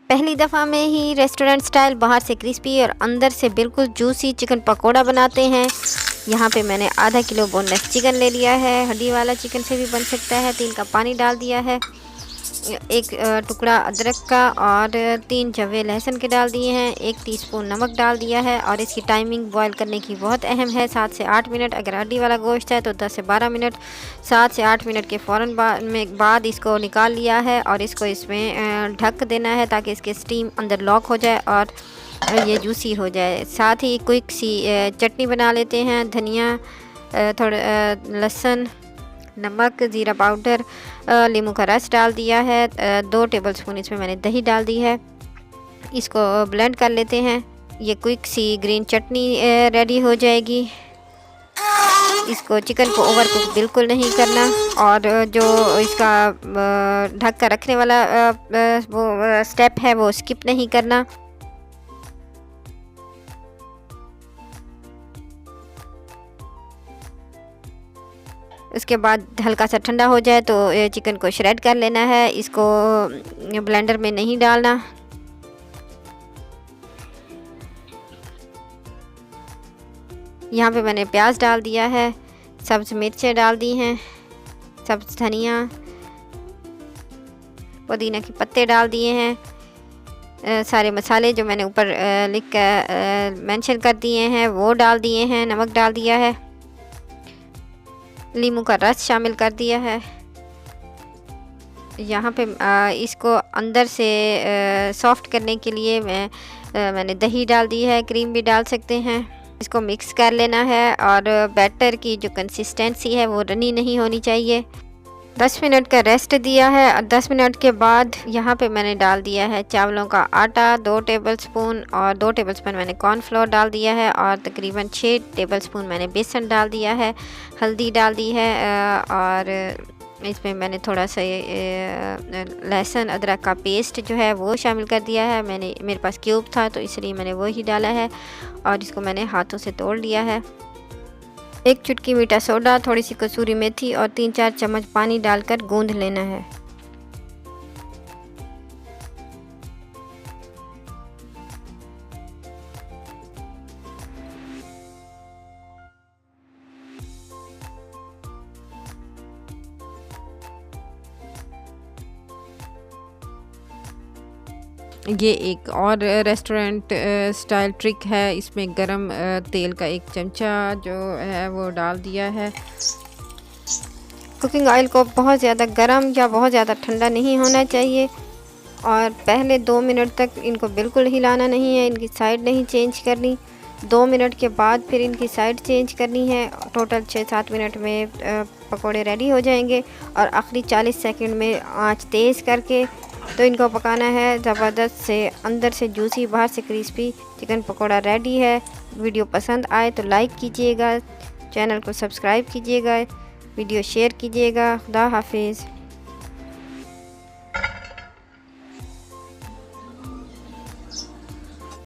पहली दफ़ा में ही रेस्टोरेंट स्टाइल बाहर से क्रिस्पी और अंदर से बिल्कुल जूसी चिकन पकोड़ा बनाते हैं। यहाँ पे मैंने आधा किलो बोनलेस चिकन ले लिया है, हड्डी वाला चिकन से भी बन सकता है। 3 कप पानी डाल दिया है, एक टुकड़ा अदरक का और 3 जवे लहसुन के डाल दिए हैं, 1 टीस्पून नमक डाल दिया है। और इसकी टाइमिंग बॉईल करने की बहुत अहम है, 7 से 8 मिनट। अगर हड्डी वाला गोश्त है तो 10 से 12 मिनट। 7 से 8 मिनट के फ़ौरन बाद इसको निकाल लिया है और इसको इसमें ढक देना है ताकि इसके स्टीम अंदर लॉक हो जाए और ये जूसी हो जाए। साथ ही क्विक सी चटनी बना लेते हैं। धनिया, थोड़ा लहसुन, नमक, ज़ीरा पाउडर, नींबू का रस डाल दिया है। 2 टेबलस्पून इसमें मैंने दही डाल दी है। इसको ब्लेंड कर लेते हैं। ये क्विक सी ग्रीन चटनी रेडी हो जाएगी। इसको चिकन को ओवर कुक बिल्कुल नहीं करना और जो इसका ढक कर रखने वाला वो स्टेप है वो स्किप नहीं करना। उसके बाद हल्का सा ठंडा हो जाए तो चिकन को श्रेड कर लेना है। इसको ब्लेंडर में नहीं डालना। यहाँ पे मैंने प्याज डाल दिया है, सब्ज़ मिर्चें डाल दी हैं, सब्ज़ धनिया, पुदीना के पत्ते डाल दिए हैं। सारे मसाले जो मैंने ऊपर लिख कर मेंशन कर दिए हैं वो डाल दिए हैं। नमक डाल दिया है, नींबू का रस शामिल कर दिया है। यहाँ पे इसको अंदर से सॉफ्ट करने के लिए मैंने दही डाल दी है, क्रीम भी डाल सकते हैं। इसको मिक्स कर लेना है और बैटर की जो कंसिस्टेंसी है वो रनी नहीं होनी चाहिए। 10 मिनट का रेस्ट दिया है और 10 मिनट के बाद यहाँ पे मैंने डाल दिया है चावलों का आटा 2 टेबलस्पून और 2 टेबलस्पून मैंने कॉर्नफ्लोर डाल दिया है और तकरीबन 6 टेबलस्पून मैंने बेसन डाल दिया है। हल्दी डाल दी है और इसमें मैंने थोड़ा सा लहसुन अदरक का पेस्ट जो है वो शामिल कर दिया है। मेरे पास क्यूब था तो इसलिए मैंने वो ही डाला है और इसको मैंने हाथों से तोड़ लिया है। 1 चुटकी मीठा सोडा, थोड़ी सी कसूरी मेथी और 3-4 चम्मच पानी डालकर गूंद लेना है। ये एक और रेस्टोरेंट स्टाइल ट्रिक है। इसमें गरम तेल का 1 चमचा जो है वो डाल दिया है। कुकिंग ऑयल को बहुत ज़्यादा गरम या बहुत ज़्यादा ठंडा नहीं होना चाहिए और पहले 2 मिनट तक इनको बिल्कुल हिलाना नहीं है, इनकी साइड नहीं चेंज करनी। 2 मिनट के बाद फिर इनकी साइड चेंज करनी है। टोटल 6-7 मिनट में पकोड़े रेडी हो जाएंगे और आखिरी 40 सेकंड में आंच तेज़ करके तो इनको पकाना है ज़बरदस्त से, अंदर से जूसी बाहर से क्रिस्पी चिकन पकोड़ा रेडी है। वीडियो पसंद आए तो लाइक कीजिएगा, चैनल को सब्सक्राइब कीजिएगा, वीडियो शेयर कीजिएगा। खुदा हाफिज़।